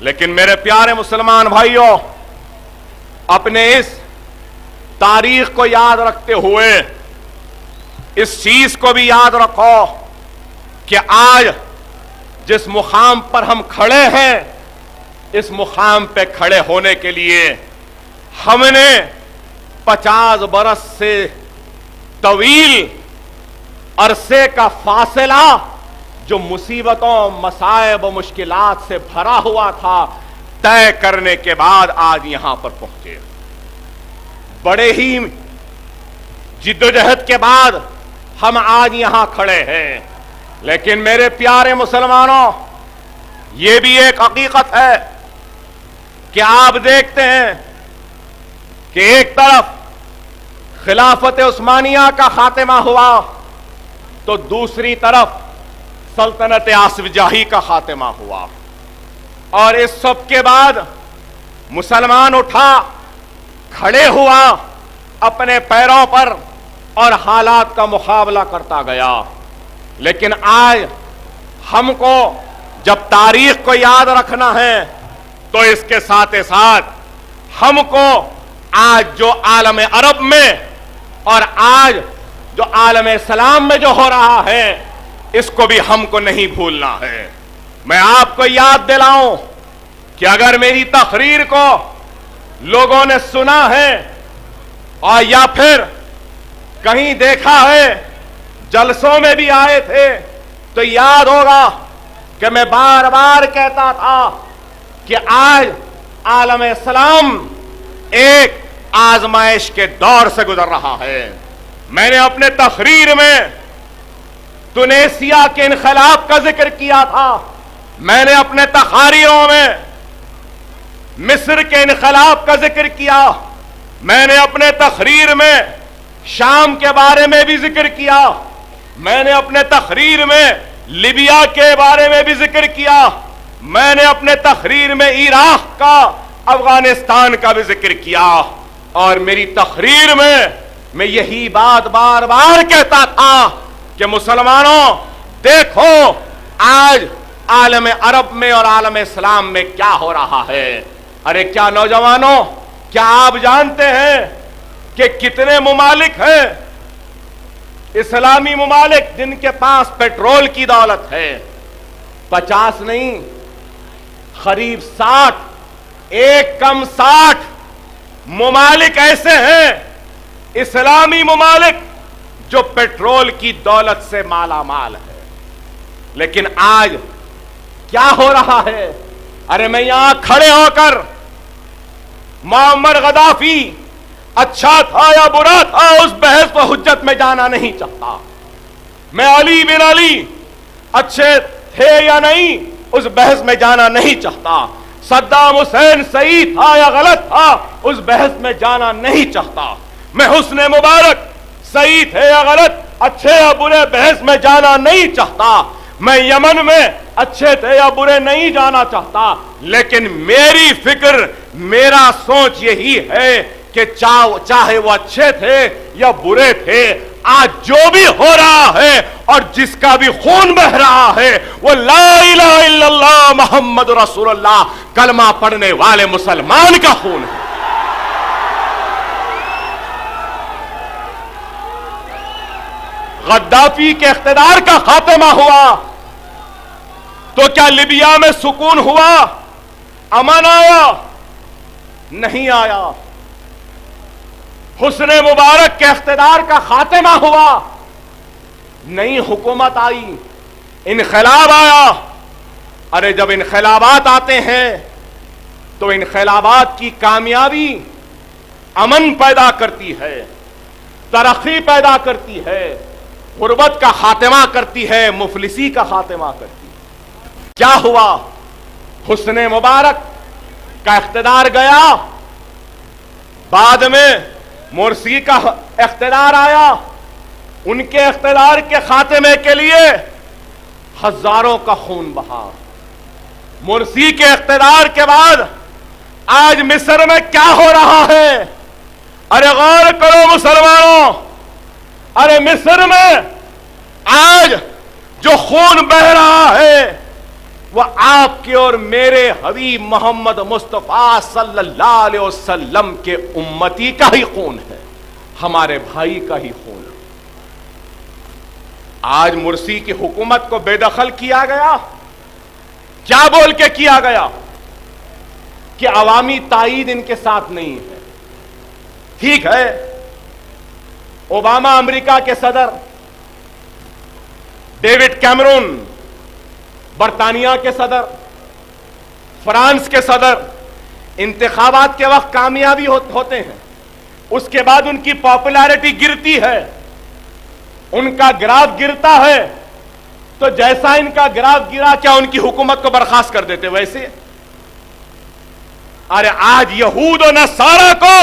लेकिन मेरे प्यारे मुसलमान भाइयों, अपने इस तारीख को याद रखते हुए इस चीज को भी याद रखो कि आज जिस मुकाम पर हम खड़े हैं, इस मुकाम पे खड़े होने के लिए हमने 50 बरस से तवील अरसे का फासला, जो मुसीबतों, मसाइब, मुश्किलात से भरा हुआ था, तय करने के बाद आज यहां पर पहुंचे। बड़े ही जिद्दोजहद के बाद हम आज यहां खड़े हैं। लेकिन मेरे प्यारे मुसलमानों, यह भी एक हकीकत है कि आप देखते हैं कि एक तरफ खिलाफत उस्मानिया का खात्मा हुआ तो दूसरी तरफ सल्तनत आसिफजाही का खात्मा हुआ, और इस सब के बाद मुसलमान उठा, खड़े हुआ अपने पैरों पर और हालात का मुकाबला करता गया। लेकिन आज हमको जब तारीख को याद रखना है तो इसके साथ साथ हमको आज जो आलम अरब में और आज जो आलम इस्लाम में जो हो रहा है, इसको भी हमको नहीं भूलना है। मैं आपको याद दिलाऊं कि अगर मेरी तकरीर को लोगों ने सुना है और या फिर कहीं देखा है, जलसों में भी आए थे, तो याद होगा कि मैं बार बार कहता था कि आज आलम इस्लाम एक आजमाइश के दौर से गुजर रहा है। मैंने अपने तकरीर में तुनेसिया के इनकलाब का जिक्र किया था, मैंने अपने तकारीरों में मिस्र के इनकलाब का जिक्र किया, मैंने अपने तकरीर में शाम के बारे में भी जिक्र किया, मैंने अपने तकरीर में लीबिया के बारे में भी जिक्र किया, मैंने अपने तकरीर में इराक का, अफगानिस्तान का भी जिक्र किया। और मेरी तकरीर में मैं यही बात बार बार कहता था कि मुसलमानों, देखो आज आलम अरब में और आलम इस्लाम में क्या हो रहा है। अरे क्या नौजवानों, क्या आप जानते हैं कि कितने मुमालिक हैं, इस्लामी मुमालिक, जिनके पास पेट्रोल की दौलत है? 50 नहीं, करीब 60, एक कम 60 मुमालिक ऐसे हैं, इस्लामी मुमालिक, जो पेट्रोल की दौलत से माला माल है। लेकिन आज क्या हो रहा है? अरे मैं यहां खड़े होकर मुअम्मर गद्दाफी अच्छा था या बुरा था, उस बहस पर हुज्जत में जाना नहीं चाहता। मैं अली बिन अली अच्छे थे या नहीं, उस बहस में जाना नहीं चाहता। सद्दाम हुसैन सही था या गलत था, उस बहस में जाना नहीं चाहता। मैं हुस्ने मुबारक सही थे या गलत, अच्छे या बुरे, बहस में जाना नहीं चाहता। मैं यमन में अच्छे थे या बुरे नहीं जाना चाहता। लेकिन मेरी फिक्र, मेरा सोच यही है कि चाहे वो अच्छे थे या बुरे थे, आज जो भी हो रहा है और जिसका भी खून बह रहा है, वो ला इलाहा इल्लल्लाह मोहम्मद रसूलुल्लाह कलमा पढ़ने वाले मुसलमान का खून है। गद्दाफी के इख्तिदार का खात्मा हुआ तो क्या लिबिया में सुकून हुआ, अमन आया? नहीं आया। हुस्ने मुबारक के इख्तिदार का खात्मा हुआ, नई हुकूमत आई, इनकलाब आया। अरे जब इनकलाबात आते हैं तो इनकलाबात की कामयाबी अमन पैदा करती है, तरक्की पैदा करती है, गुर्बत का खात्मा करती है, मुफलिसी का खात्मा करती है। क्या हुआ? हुस्ने मुबारक का इख्तिदार गया, बाद में मुर्सी का इख्तिदार आया। उनके इख्तिदार के खात्मे के लिए हजारों का खून बहा। मुर्सी के इख्तिदार के बाद आज मिस्र में क्या हो रहा है? अरे गौर करो मुसलमानों, अरे मिस्र में आज जो खून बह रहा है, वह आपके और मेरे हबीब मोहम्मद मुस्तफा सल्लल्लाहु अलैहि वसल्लम के उम्मती का ही खून है, हमारे भाई का ही खून है। आज मुर्सी की हुकूमत को बेदखल किया गया, क्या बोल के किया गया कि अवामी ताईद इनके साथ नहीं है। ठीक है, ओबामा अमेरिका के सदर, डेविड कैमरून बरतानिया के सदर, फ्रांस के सदर इंतखाबात के वक्त कामयाबी होते हैं, उसके बाद उनकी पॉपुलैरिटी गिरती है, उनका ग्राफ गिरता है। तो जैसा इनका ग्राफ गिरा, क्या उनकी हुकूमत को बर्खास्त कर देते वैसे? अरे आज यहूद और नसारा को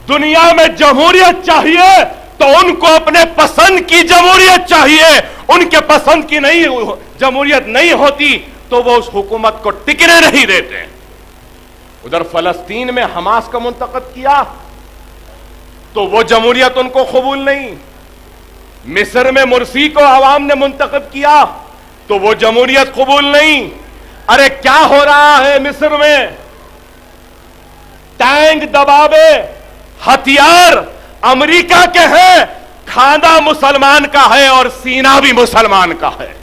दुनिया में जमहूरियत चाहिए तो उनको अपने पसंद की जमहूरियत चाहिए, उनके पसंद की नहीं जमहूरियत नहीं होती तो वो उस हुकूमत को टिकने नहीं देते। उधर फलस्तीन में हमास को मुंतखब किया तो वो जमहूरियत उनको कबूल नहीं, मिस्र में मुर्सी को अवाम ने मुंतखब किया तो वो जमहूरियत कबूल नहीं। अरे क्या हो रहा है मिस्र में? टैंक दबावे, हथियार अमेरिका के हैं, खाना मुसलमान का है और सीना भी मुसलमान का है।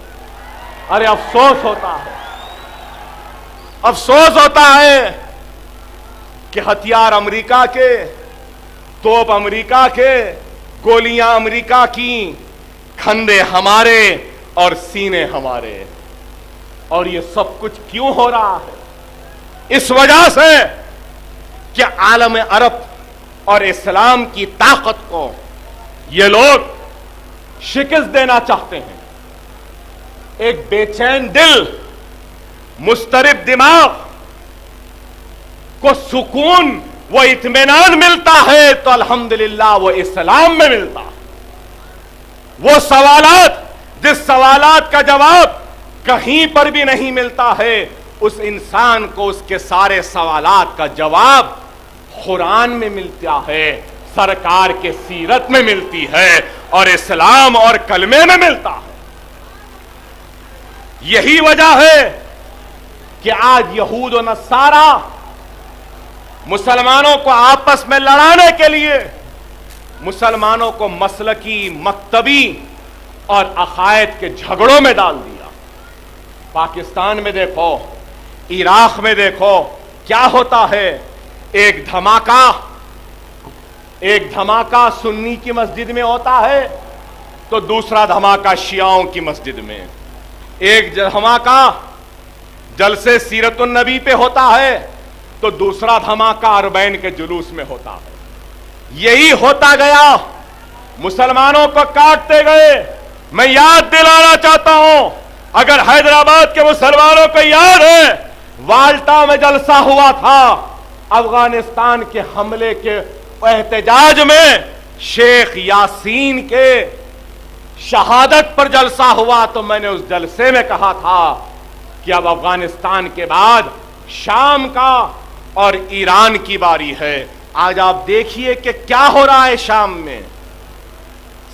अरे अफसोस होता है, अफसोस होता है कि हथियार अमेरिका के, तोप अमेरिका के, गोलियां अमेरिका की, खंदे हमारे और सीने हमारे। और ये सब कुछ क्यों हो रहा है? इस वजह से कि आलम अरब और इस्लाम की ताकत को ये लोग शिकस्त देना चाहते हैं। एक बेचैन दिल, मुस्तरिब दिमाग को सुकून वो इत्मीनान मिलता है तो अल्हम्दुलिल्लाह वो इस्लाम में मिलता है। वो सवालात, जिस सवालात का जवाब कहीं पर भी नहीं मिलता है, उस इंसान को उसके सारे सवालात का जवाब कुरान में मिलता है, सरकार के सीरत में मिलती है और इस्लाम और कलमे में मिलता है। यही वजह है कि आज यहूद और नसारा मुसलमानों को आपस में लड़ाने के लिए मुसलमानों को मसलकी, मकतबी और अकायद के झगड़ों में डाल दिया। पाकिस्तान में देखो, इराक में देखो क्या होता है। एक धमाका सुन्नी की मस्जिद में होता है तो दूसरा धमाका शियाओं की मस्जिद में। एक धमाका जलसे सीरतुन नबी पे होता है तो दूसरा धमाका अरबैन के जुलूस में होता है। यही होता गया, मुसलमानों को काटते गए। मैं याद दिलाना चाहता हूं, अगर हैदराबाद के मुसलमानों को याद है, वाल्टा में जलसा हुआ था, अफगानिस्तान के हमले के एहतजाज में शेख यासीन के शहादत पर जलसा हुआ, तो मैंने उस जलसे में कहा था कि अब अफगानिस्तान के बाद शाम का और ईरान की बारी है। आज आप देखिए कि क्या हो रहा है शाम में।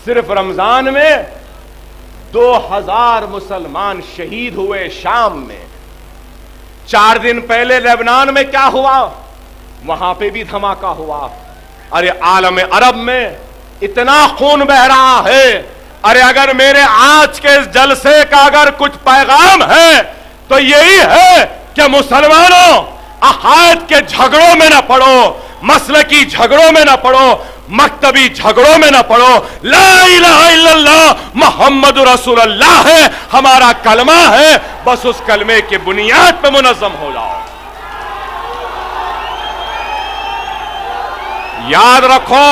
सिर्फ रमजान में 2000 मुसलमान शहीद हुए शाम में। 4 दिन पहले लेबनान में क्या हुआ, वहां पे भी धमाका हुआ। अरे आलम अरब में इतना खून बह रहा है। अरे अगर मेरे आज के इस जलसे का अगर कुछ पैगाम है तो यही है कि मुसलमानों, अकायद के झगड़ों में न पड़ो, मसलकी झगड़ों में न पड़ो, मकतबी झगड़ों में न पड़ो। ला इलाहा इल्लल्लाह मोहम्मद रसूलुल्लाह है हमारा कलमा है, बस उस कलमे की बुनियाद पे मुनज़्ज़म हो जाओ। याद रखो,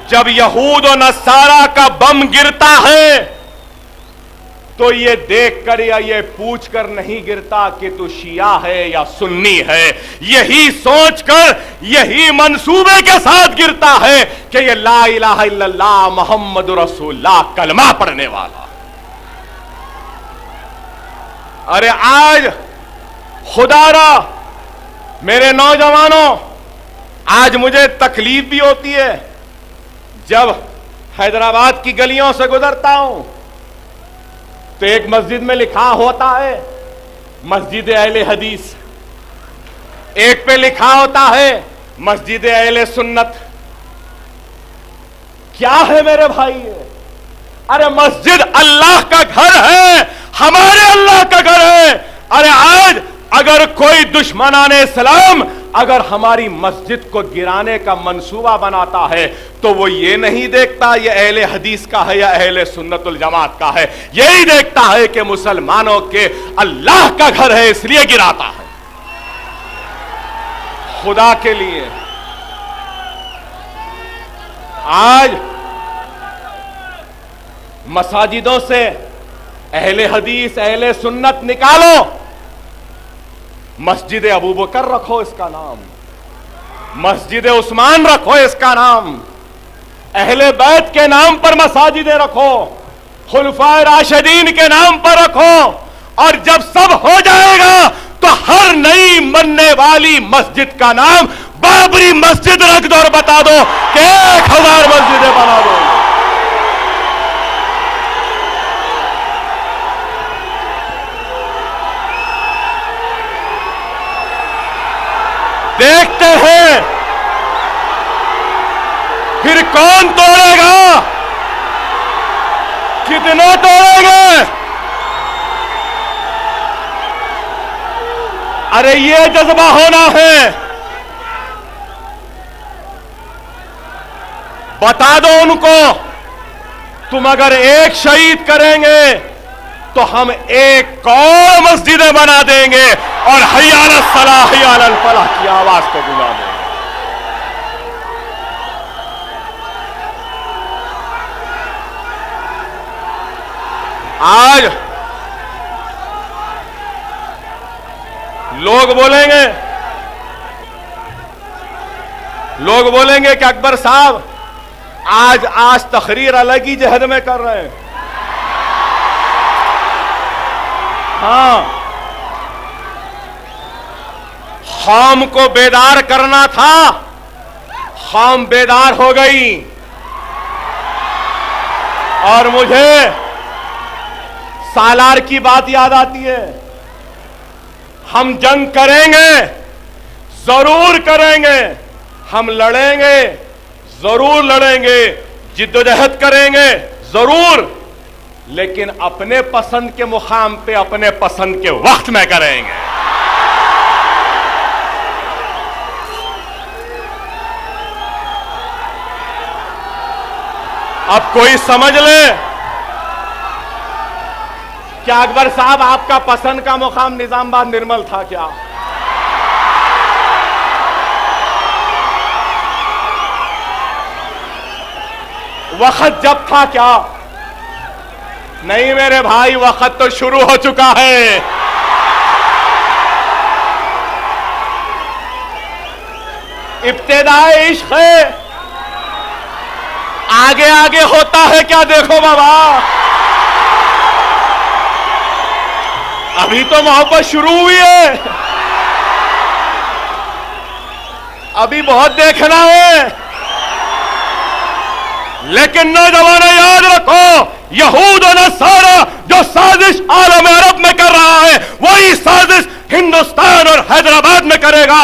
जब यहूद और नसारा का बम गिरता है तो ये देखकर या ये पूछकर नहीं गिरता कि तू शिया है या सुन्नी है। यही सोचकर, यही मंसूबे के साथ गिरता है कि ये ला इलाहा इल्लल्लाह मोहम्मद रसूलुल्लाह कलमा पढ़ने वाला। अरे आज खुदारा मेरे नौजवानों, आज मुझे तकलीफ भी होती है जब हैदराबाद की गलियों से गुजरता हूं तो एक मस्जिद में लिखा होता है मस्जिद अहले हदीस, एक पे लिखा होता है मस्जिद अहले सुन्नत। क्या है मेरे भाई? अरे मस्जिद अल्लाह का घर है, हमारे अल्लाह का घर है। अरे आज अगर कोई दुश्मनाने इस्लाम अगर हमारी मस्जिद को गिराने का मंसूबा बनाता है तो वो ये नहीं देखता ये अहले हदीस का है या अहले सुन्नतुल जमात का है, यही देखता है कि मुसलमानों के अल्लाह का घर है इसलिए गिराता है। खुदा के लिए आज मसाजिदों से अहले हदीस अहले सुन्नत निकालो, मस्जिद अबू बकर रखो इसका नाम, मस्जिद उस्मान रखो इसका नाम, अहले बैत के नाम पर मसाजिदें रखो, खुलफाए राशिदीन के नाम पर रखो। और जब सब हो जाएगा तो हर नई बनने वाली मस्जिद का नाम बाबरी मस्जिद रख दो और बता दो कि 1000 मस्जिदें बना दो। देखते हैं फिर कौन तोड़ेगा, कितने तोड़ेंगे। अरे ये जज्बा होना है। बता दो उनको, तुम अगर एक शहीद करेंगे तो हम एक और मस्जिदें बना देंगे और हय्या अलस सलाह हय्या अलल फलाह की आवाज को बुला देंगे। आज लोग बोलेंगे कि अकबर साहब आज तकरीर अलग ही जहद में कर रहे हैं। हाँ, कौम को बेदार करना था, कौम बेदार हो गई। और मुझे सालार की बात याद आती है। हम जंग करेंगे, जरूर करेंगे, हम लड़ेंगे, जरूर लड़ेंगे, जिद्दोजहद करेंगे जरूर, लेकिन अपने पसंद के मुकाम पे अपने पसंद के वक्त में करेंगे। अब कोई समझ ले, क्या अकबर साहब आपका पसंद का मुकाम निजामाबाद निर्मल था क्या? वक्त जब था क्या? नहीं मेरे भाई, वक्त तो शुरू हो चुका है। इब्तिदाए इश्क है, आगे आगे होता है क्या देखो बाबा। अभी तो मोहब्बत शुरू हुई है, अभी बहुत देखना है। लेकिन नौजवान याद रखो, यहूद और नसारा जो साजिश आलम अरब में कर रहा है वही साजिश हिंदुस्तान और हैदराबाद में करेगा।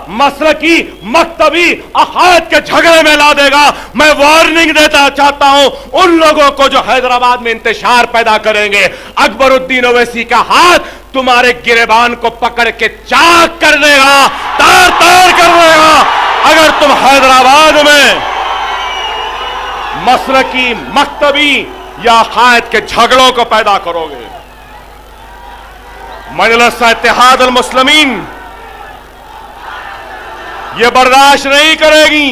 मसलकी मकतबी अकायद के झगड़े में ला देगा। मैं वार्निंग देता चाहता हूं उन लोगों को जो हैदराबाद में इंतशार पैदा करेंगे। अकबरुद्दीन ओवैसी का हाथ तुम्हारे गिरेबान को पकड़ के चाक कर देगा, तार तार कर देगा अगर तुम हैदराबाद में मसलकी मकतबी या अकायद के झगड़ों को पैदा करोगे। मजलिस इत्तेहाद अल मुस्लिमीन ये बर्दाश्त नहीं करेगी।